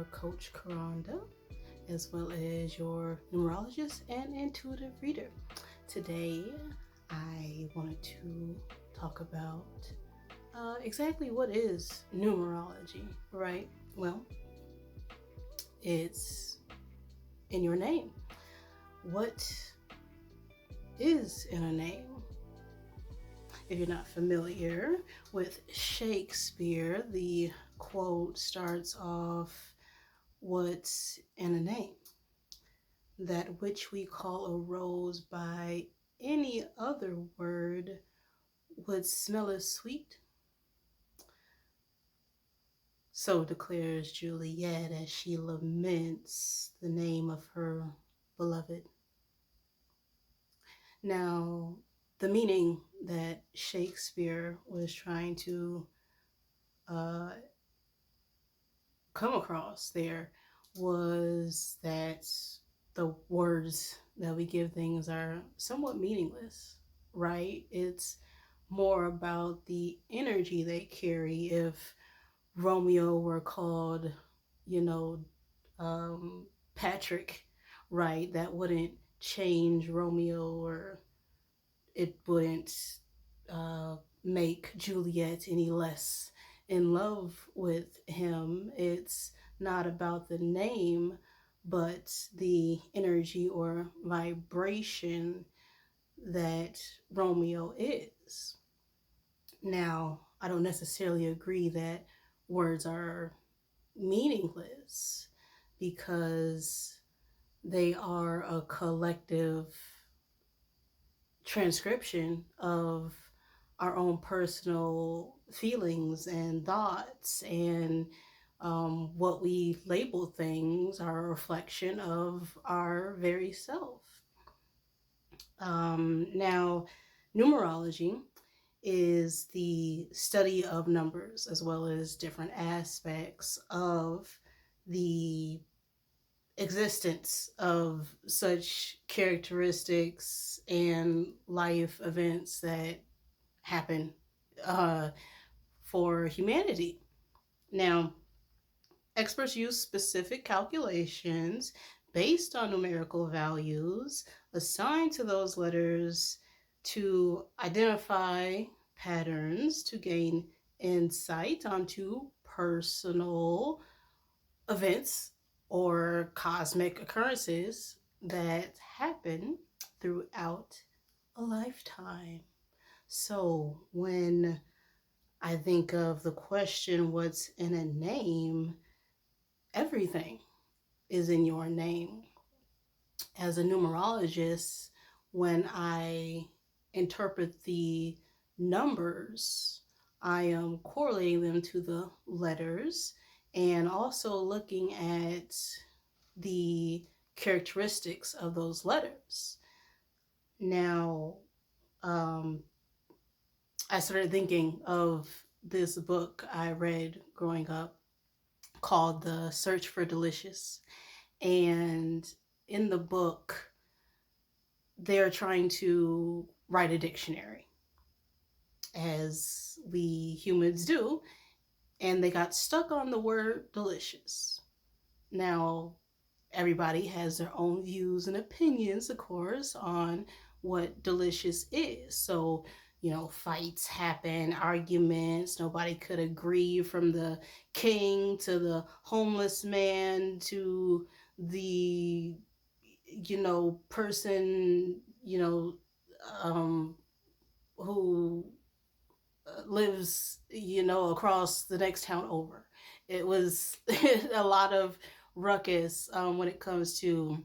your coach caronda, as well as your numerologist and intuitive reader. Today, I wanted to talk about exactly what is numerology, right? Well, it's in your name. What is in a name? If you're not familiar with Shakespeare, the quote starts off, "What's in a name? That which we call a rose by any other word would smell as sweet." So declares Juliet as she laments the name of her beloved. Now, the meaning that Shakespeare was trying to uh, come across there was that the words that we give things are somewhat meaningless, right? It's more about the energy they carry. If Romeo were called, you know, Patrick, right, that wouldn't change Romeo, or it wouldn't uh, make Juliet any less in love with him. It's not about the name, but the energy or vibration that Romeo is. Now, I don't necessarily agree that words are meaningless because they are a collective transcription of our own personal feelings and thoughts, and what we label things are a reflection of our very self. Now, numerology is the study of numbers as well as different aspects of the existence of such characteristics and life events that happen uh, for humanity. Now, experts use specific calculations based on numerical values assigned to those letters to identify patterns to gain insight onto personal events or cosmic occurrences that happen throughout a lifetime. So when I think of the question, what's in a name, everything is in your name. As a numerologist, when I interpret the numbers, I am correlating them to the letters and also looking at the characteristics of those letters. Now, I started thinking of this book I read growing up called The Search for Delicious. And in the book, they're trying to write a dictionary, as we humans do, and they got stuck on the word delicious. Now, everybody has their own views and opinions, of course, on what delicious is. So, fights happen, arguments, nobody could agree, from the king to the homeless man to the, person, who lives, across the next town over. It was a lot of ruckus when it comes to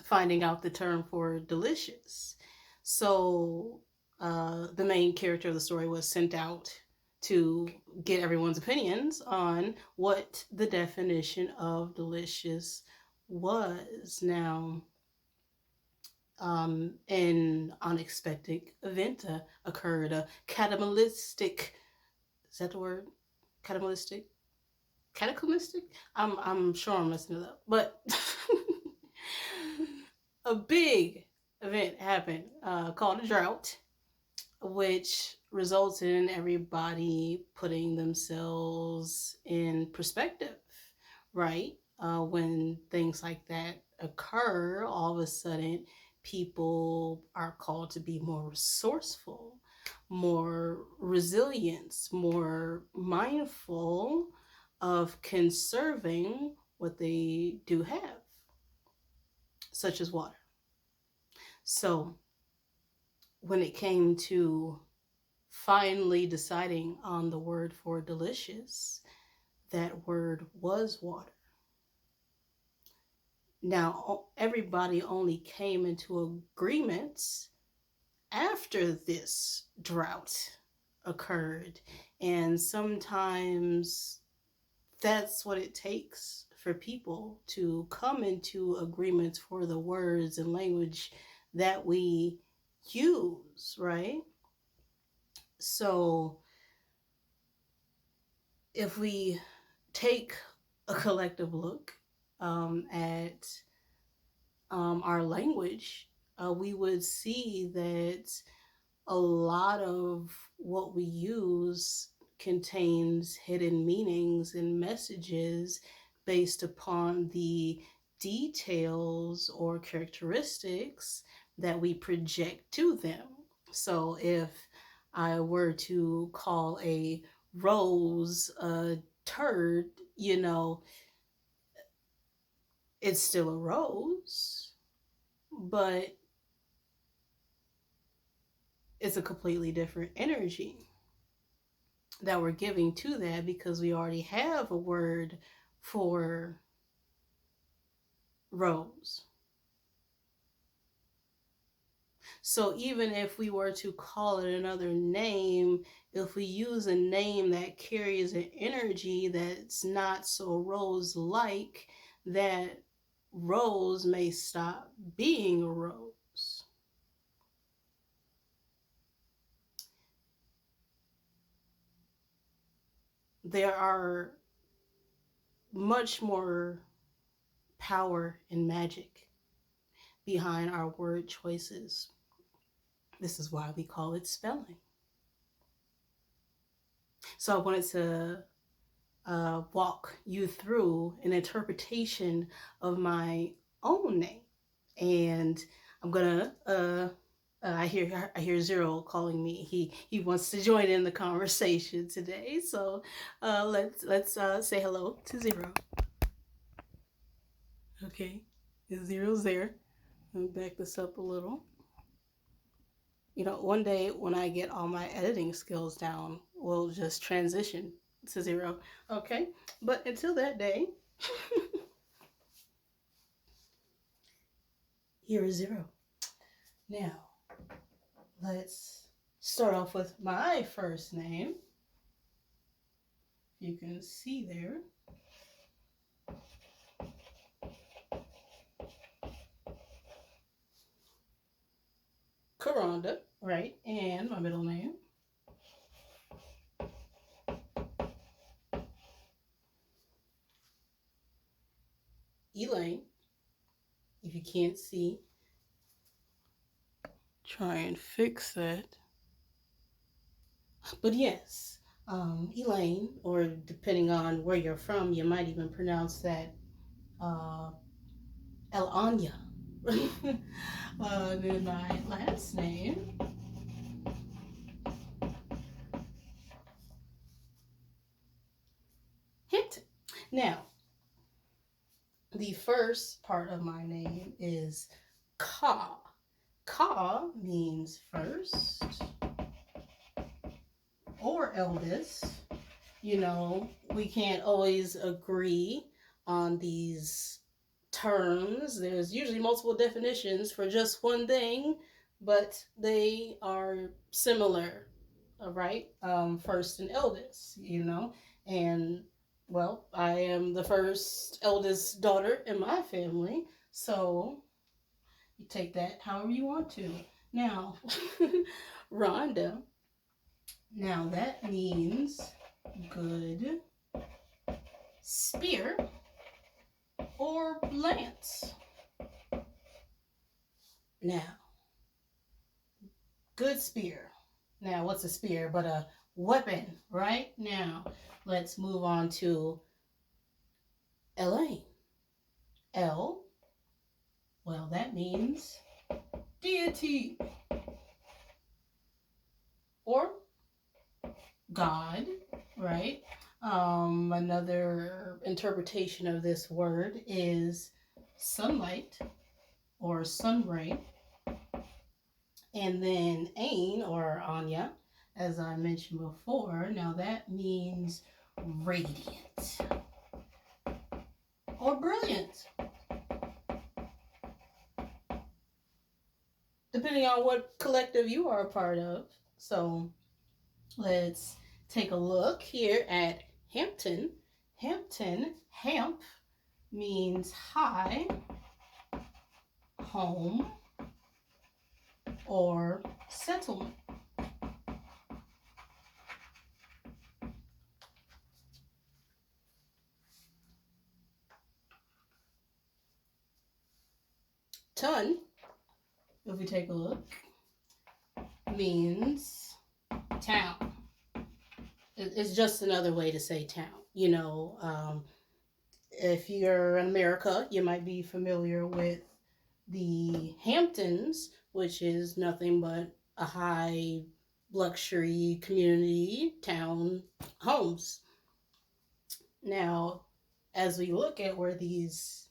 finding out the term for delicious. So the main character of the story was sent out to get everyone's opinions on what the definition of delicious was. Now, an unexpected event occurred. A cataclysmic, is that the word? Cataclysmic? Cataclysmic? I'm sure I'm messing it up, but a big event happened called a drought, which resulted in everybody putting themselves in perspective, right? When things like that occur, all of a sudden people are called to be more resourceful, more resilient, more mindful of conserving what they do have, such as water. So when it came to finally deciding on the word for delicious, that word was water. Now, everybody only came into agreement after this drought occurred. And sometimes that's what it takes for people to come into agreement for the words and language that we use, right? So if we take a collective look at our language, we would see that a lot of what we use contains hidden meanings and messages based upon the details or characteristics that we project to them. So if I were to call a rose a turd, it's still a rose, but it's a completely different energy that we're giving to that because we already have a word for rose. So even if we were to call it another name, if we use a name that carries an energy that's not so rose-like, that rose may stop being a rose. There are much more power and magic behind our word choices. This is why we call it spelling. So I wanted to walk you through an interpretation of my own name, and I'm gonna. I hear Zero calling me. He wants to join in the conversation today. So let's say hello to Zero. Okay, Zero's there. Let me back this up a little. One day when I get all my editing skills down, we'll just transition to Zero. Okay? But until that day, here is Zero. Now, let's start off with my first name. You can see there. Caronda, right? And my middle name. Elaine. If you can't see, try and fix that. But yes, Elaine, or depending on where you're from, you might even pronounce that El Anya. Then my last name, Hinton. Now, the first part of my name is Ka. Ka means first or eldest. We can't always agree on these terms. There's usually multiple definitions for just one thing, but they are similar, right? First and eldest, and well, I am the first eldest daughter in my family, so you take that however you want to. Now, Rhonda, now that means good spear or lance. Now, good spear. Now, what's a spear but a weapon, right? Now, let's move on to Elaine. L, well, that means deity or God, right? Another interpretation of this word is sunlight or sun ray. And then Ain or Anya, as I mentioned before, now that means radiant or brilliant, depending on what collective you are a part of. So let's take a look here at Hampton. Hampton, Hamp, means high, home, or settlement. Ton, if we take a look, means town. It's just another way to say town. If you're in America, you might be familiar with the Hamptons, which is nothing but a high luxury community town homes. Now, as we look at where these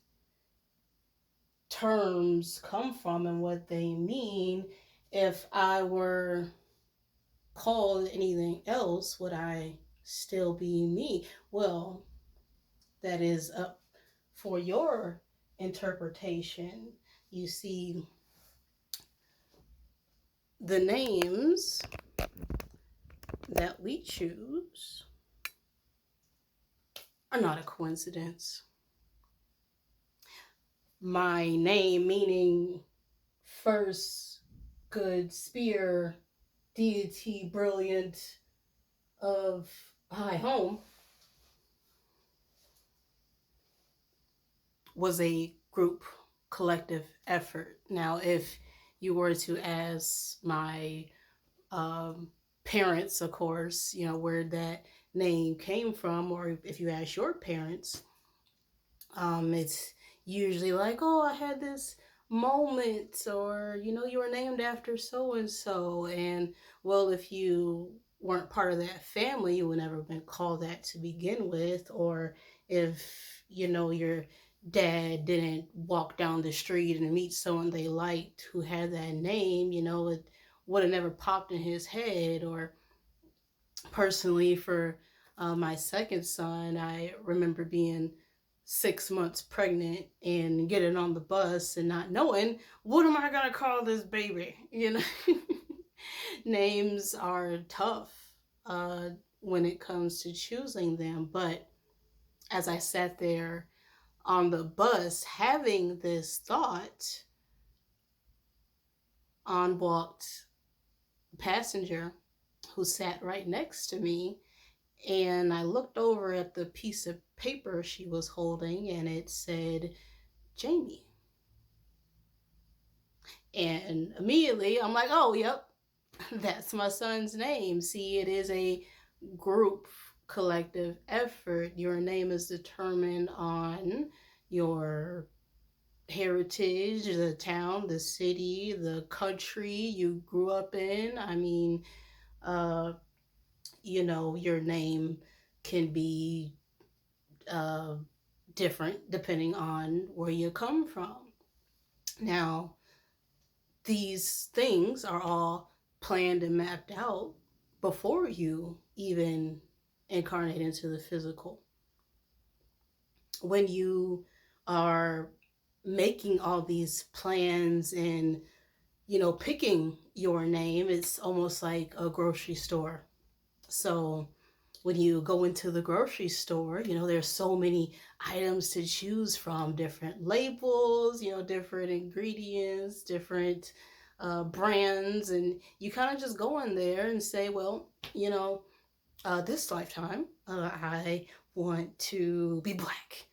terms come from and what they mean, if I were called anything else, would I still be me? Well, that is up for your interpretation. You see, the names that we choose are not a coincidence. My name, meaning first, good, spear, deity, brilliant, of high home, was a group collective effort. Now, if you were to ask my parents, of course, where that name came from, or if you ask your parents, it's usually like, oh, I had this moment, or you were named after so and so. And well, if you weren't part of that family, you would never have been called that to begin with. Or if your dad didn't walk down the street and meet someone they liked who had that name, it would have never popped in his head. Or personally, for my second son, I remember being 6 months pregnant and getting on the bus and not knowing, what am I gonna call this baby? Names are tough when it comes to choosing them. But as I sat there on the bus having this thought, on walked a passenger who sat right next to me, and I looked over at the piece of paper she was holding, and it said Jamie. And immediately I'm like, oh, yep, that's my son's name. See, it is a group collective effort. Your name is determined on your heritage, the town, the city, the country you grew up in. I mean, your name can be uh, different depending on where you come from. Now, these things are all planned and mapped out before you even incarnate into the physical. When you are making all these plans and picking your name, it's almost like a grocery store. So when you go into the grocery store, there's so many items to choose from, different labels, different ingredients, different brands, and you kind of just go in there and say, well, this lifetime, I want to be black.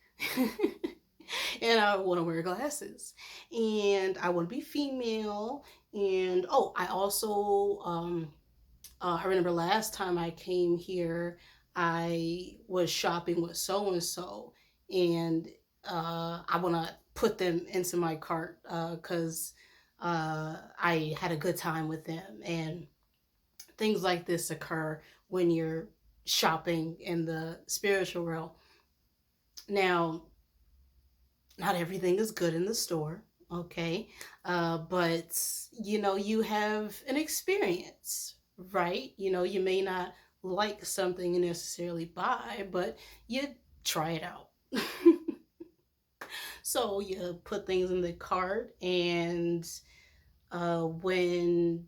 And I want to wear glasses, and I want to be female, and I also I remember last time I came here, I was shopping with so and so, and I want to put them into my cart because I had a good time with them. And things like this occur when you're shopping in the spiritual realm. Now, not everything is good in the store, okay? But you have an experience, right? You may not like something you necessarily buy, but you try it out. So you put things in the cart, and when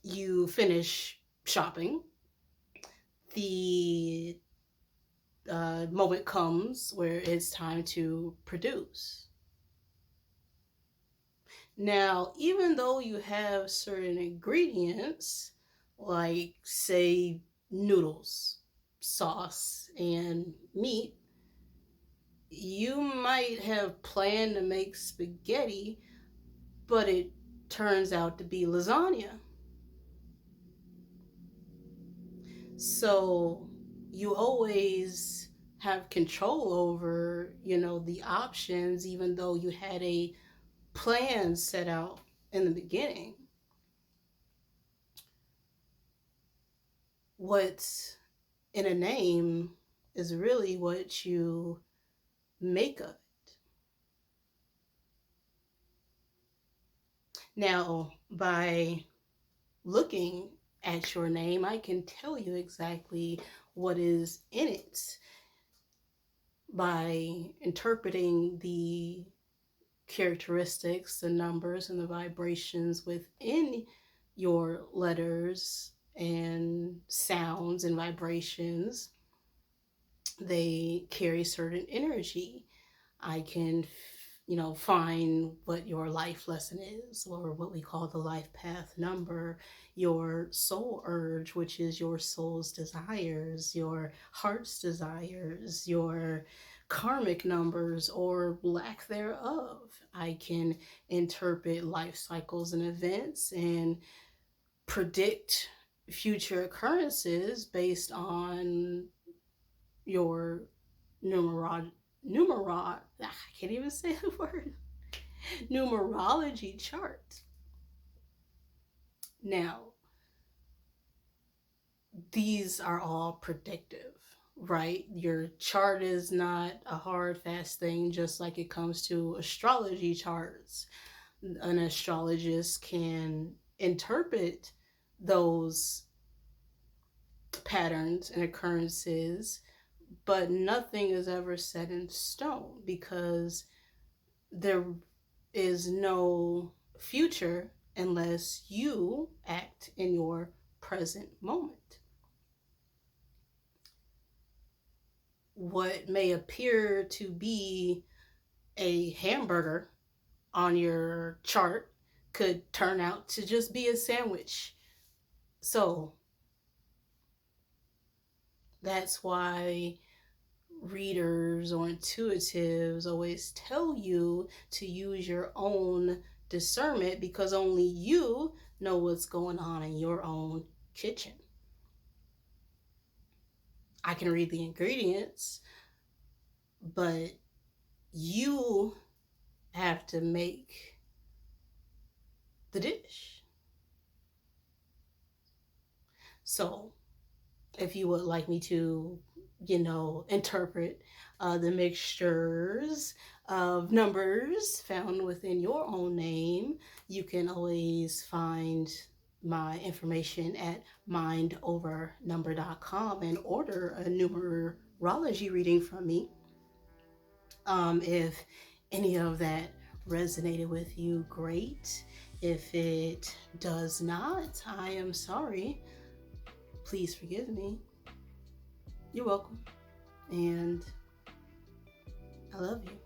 you finish shopping, the moment comes where it's time to produce. Now, even though you have certain ingredients, like, say, noodles, sauce, and meat, you might have planned to make spaghetti, but it turns out to be lasagna. So you always have control over, the options, even though you had a plan set out in the beginning. What's in a name is really what you make of it. Now, by looking at your name, I can tell you exactly what is in it by interpreting the characteristics, the numbers, and the vibrations within your letters and sounds and vibrations. They carry certain energy. I can, find what your life lesson is, or what we call the life path number, your soul urge, which is your soul's desires, your heart's desires, your karmic numbers or lack thereof. I can interpret life cycles and events and predict future occurrences based on your I can't even say the word, numerology chart. Now, these are all predictive, right? Your chart is not a hard, fast thing, just like it comes to astrology charts. An astrologist can interpret those patterns and occurrences, but nothing is ever set in stone because there is no future unless you act in your present moment. What may appear to be a hamburger on your chart could turn out to just be a sandwich. So that's why readers or intuitives always tell you to use your own discernment, because only you know what's going on in your own kitchen. I can read the ingredients, but you have to make the dish. So if you would like me to, interpret the mixtures of numbers found within your own name, you can always find my information at mindovernumber.com and order a numerology reading from me. If any of that resonated with you, great. If it does not, I am sorry. Please forgive me. You're welcome. And I love you.